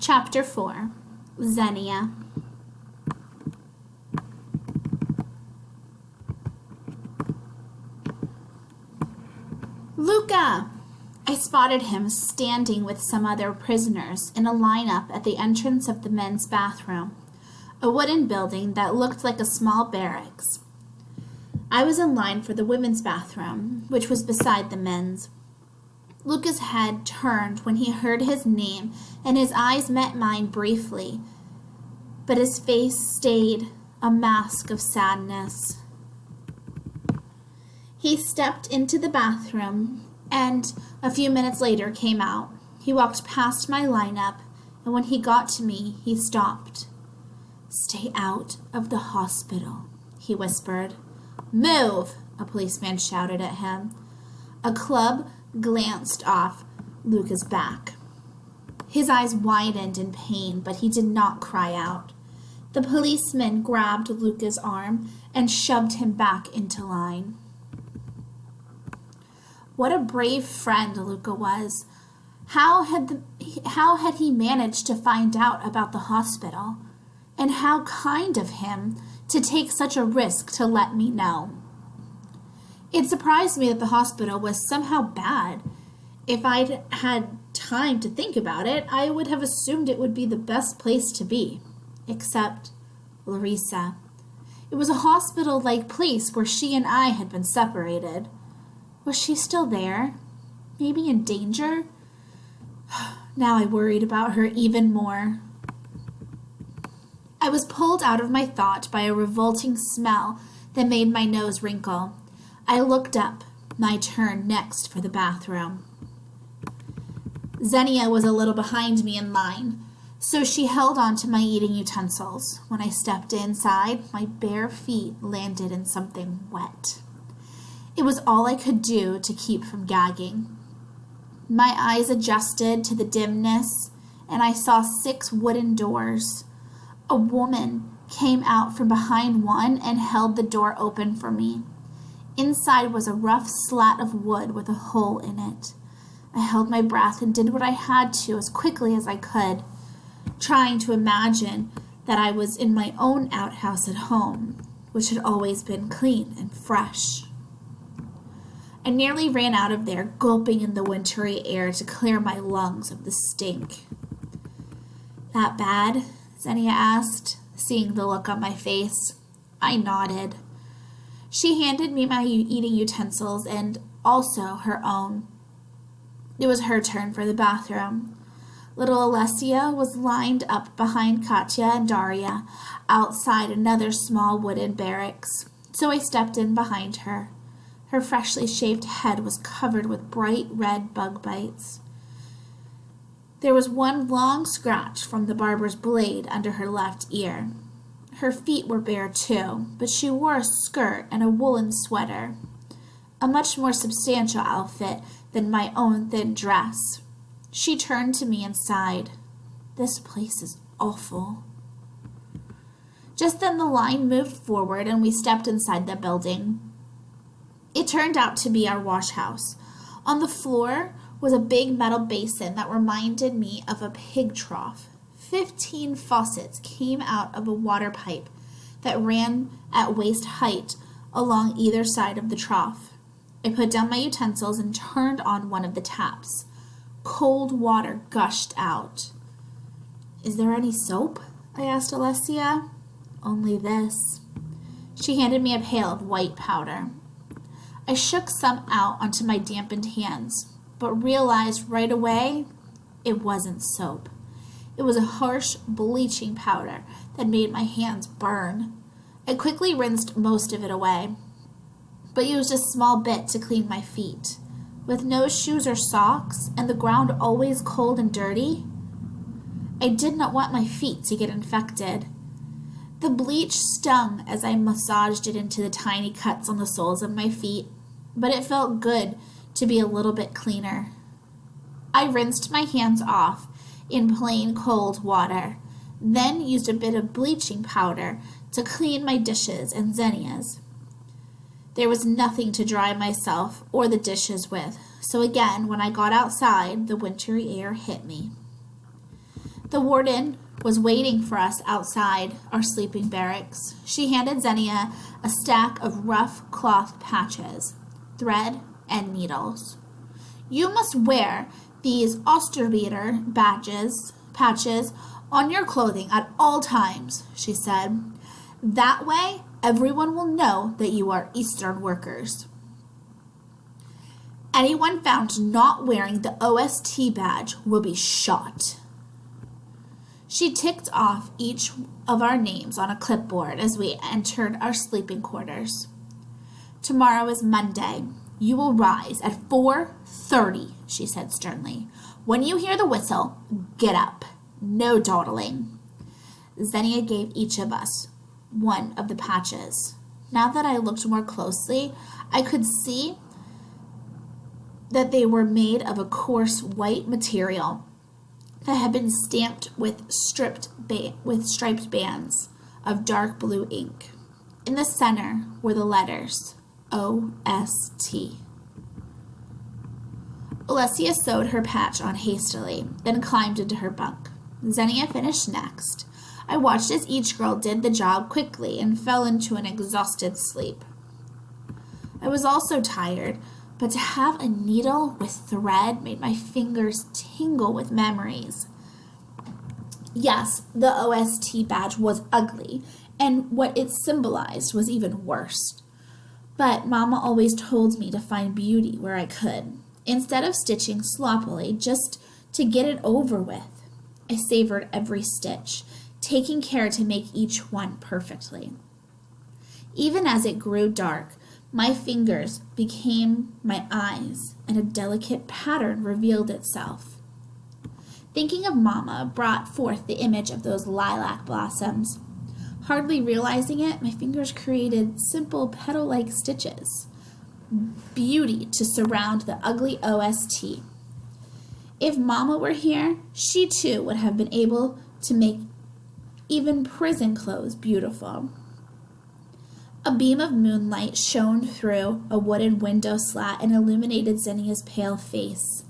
Chapter 4. Xenia. Luca! I spotted him standing with some other prisoners in a lineup at the entrance of the men's bathroom, a wooden building that looked like a small barracks. I was in line for the women's bathroom, which was beside the men's. Luca's head turned when he heard his name, and his eyes met mine briefly, but his face stayed a mask of sadness. He stepped into the bathroom, and a few minutes later came out. He walked past my lineup, and when he got to me, he stopped. "Stay out of the hospital," he whispered. "Move!" a policeman shouted at him. A club glanced off Luca's back. His eyes widened in pain, but he did not cry out. The policeman grabbed Luca's arm and shoved him back into line. What a brave friend Luca was. How had he managed to find out about the hospital? And how kind of him to take such a risk to let me know. It surprised me that the hospital was somehow bad. If I'd had time to think about it, I would have assumed it would be the best place to be. Except Larissa. It was a hospital-like place where she and I had been separated. Was she still there? Maybe in danger? Now I worried about her even more. I was pulled out of my thought by a revolting smell that made my nose wrinkle. I looked up, my turn next for the bathroom. Xenia was a little behind me in line, so she held on to my eating utensils. When I stepped inside, my bare feet landed in something wet. It was all I could do to keep from gagging. My eyes adjusted to the dimness, and I saw 6 wooden doors. A woman came out from behind one and held the door open for me. Inside was a rough slat of wood with a hole in it. I held my breath and did what I had to as quickly as I could, trying to imagine that I was in my own outhouse at home, which had always been clean and fresh. I nearly ran out of there, gulping in the wintry air to clear my lungs of the stink. "That bad?" Xenia asked, seeing the look on my face. I nodded. She handed me my eating utensils and also her own. It was her turn for the bathroom. Little Alessia was lined up behind Katya and Daria outside another small wooden barracks, so I stepped in behind her. Her freshly shaved head was covered with bright red bug bites. There was one long scratch from the barber's blade under her left ear. Her feet were bare too, but she wore a skirt and a woolen sweater, a much more substantial outfit than my own thin dress. She turned to me and sighed. "This place is awful." Just then the line moved forward and we stepped inside the building. It turned out to be our wash house. On the floor was a big metal basin that reminded me of a pig trough. 15 faucets came out of a water pipe that ran at waist height along either side of the trough. I put down my utensils and turned on one of the taps. Cold water gushed out. "Is there any soap?" I asked Alessia. "Only this." She handed me a pail of white powder. I shook some out onto my dampened hands, but realized right away it wasn't soap. It was a harsh bleaching powder that made my hands burn. I quickly rinsed most of it away, but used a small bit to clean my feet. With no shoes or socks, and the ground always cold and dirty, I did not want my feet to get infected. The bleach stung as I massaged it into the tiny cuts on the soles of my feet, but it felt good to be a little bit cleaner. I rinsed my hands off in plain cold water, then used a bit of bleaching powder to clean my dishes and Xenia's. There was nothing to dry myself or the dishes with, so again, when I got outside, the wintry air hit me. The warden was waiting for us outside our sleeping barracks. She handed Xenia a stack of rough cloth patches, thread, and needles. You must wear these Osterbeater patches on your clothing at all times, she said. That way, everyone will know that you are Eastern workers. Anyone found not wearing the OST badge will be shot. She ticked off each of our names on a clipboard as we entered our sleeping quarters. Tomorrow is Monday. You will rise at 4:30, she said sternly. When you hear the whistle, get up. No dawdling. Xenia gave each of us one of the patches. Now that I looked more closely, I could see that they were made of a coarse white material that had been stamped with striped bands of dark blue ink. In the center were the letters OST. Alessia sewed her patch on hastily, then climbed into her bunk. Xenia finished next. I watched as each girl did the job quickly and fell into an exhausted sleep. I was also tired, but to have a needle with thread made my fingers tingle with memories. Yes, the OST badge was ugly, and what it symbolized was even worse. But Mama always told me to find beauty where I could, instead of stitching sloppily just to get it over with. I savored every stitch, taking care to make each one perfectly. Even as it grew dark, my fingers became my eyes, and a delicate pattern revealed itself. Thinking of Mama brought forth the image of those lilac blossoms. Hardly realizing it, my fingers created simple petal-like stitches. Beauty to surround the ugly OST. If Mama were here, she too would have been able to make even prison clothes beautiful. A beam of moonlight shone through a wooden window slat and illuminated Xenia's pale face.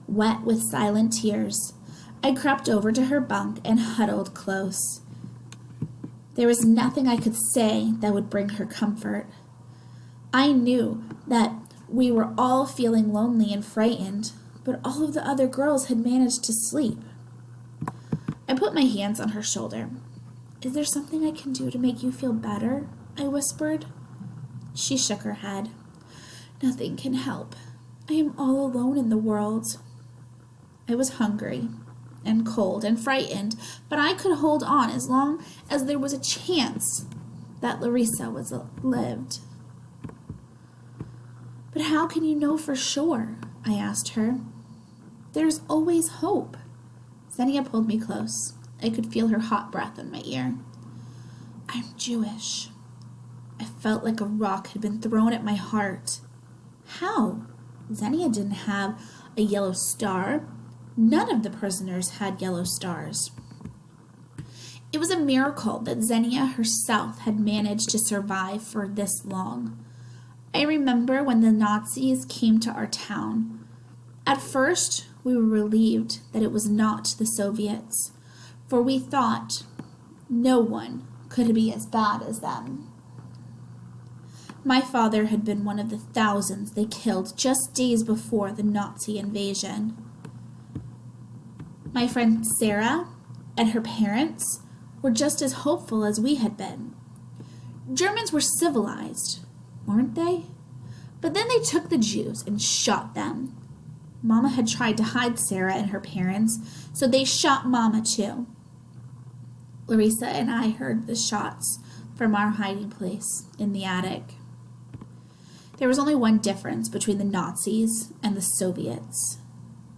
Wet with silent tears, I crept over to her bunk and huddled close. There was nothing I could say that would bring her comfort. I knew that we were all feeling lonely and frightened, but all of the other girls had managed to sleep. I put my hands on her shoulder. Is there something I can do to make you feel better? I whispered. She shook her head. Nothing can help. I am all alone in the world. I was hungry and cold and frightened, but I could hold on as long as there was a chance that Larissa lived. But how can you know for sure? I asked her. There's always hope. Xenia pulled me close. I could feel her hot breath in my ear. I'm Jewish. I felt like a rock had been thrown at my heart. How? Xenia didn't have a yellow star. None of the prisoners had yellow stars. It was a miracle that Xenia herself had managed to survive for this long. I remember when the Nazis came to our town. At first, we were relieved that it was not the Soviets, for we thought no one could be as bad as them. My father had been one of the thousands they killed just days before the Nazi invasion. My friend Sarah and her parents were just as hopeful as we had been. Germans were civilized, weren't they? But then they took the Jews and shot them. Mama had tried to hide Sarah and her parents, so they shot Mama too. Larissa and I heard the shots from our hiding place in the attic. There was only one difference between the Nazis and the Soviets.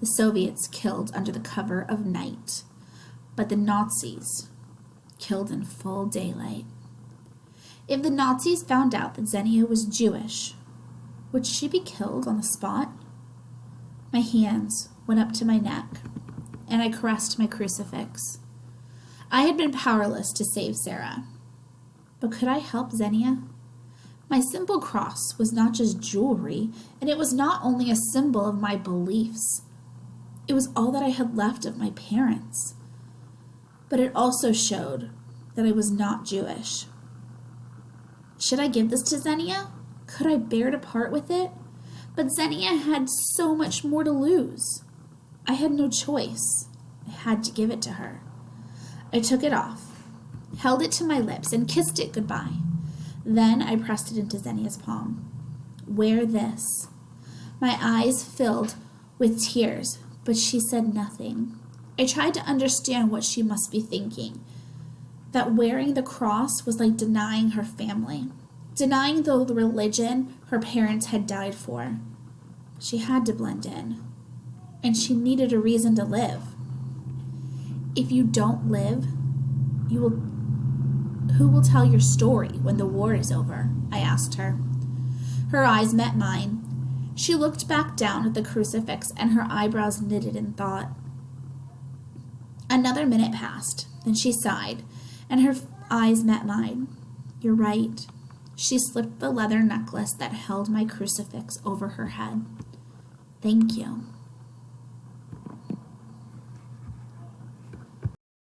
The Soviets killed under the cover of night, but the Nazis killed in full daylight. If the Nazis found out that Xenia was Jewish, would she be killed on the spot? My hands went up to my neck, and I caressed my crucifix. I had been powerless to save Sarah, but could I help Xenia? My simple cross was not just jewelry, and it was not only a symbol of my beliefs. It was all that I had left of my parents. but it also showed that I was not Jewish. Should I give this to Xenia? Could I bear to part with it? But Xenia had so much more to lose. I had no choice. I had to give it to her. I took it off, held it to my lips, and kissed it goodbye. Then I pressed it into Xenia's palm. Wear this. My eyes filled with tears, but she said nothing. I tried to understand what she must be thinking. That wearing the cross was like denying her family, denying the religion her parents had died for. She had to blend in, and she needed a reason to live. If you don't live, who will tell your story when the war is over? I asked her. Her eyes met mine. She looked back down at the crucifix, and her eyebrows knitted in thought. Another minute passed, then she sighed, and her eyes met mine. You're right. She slipped the leather necklace that held my crucifix over her head. Thank you.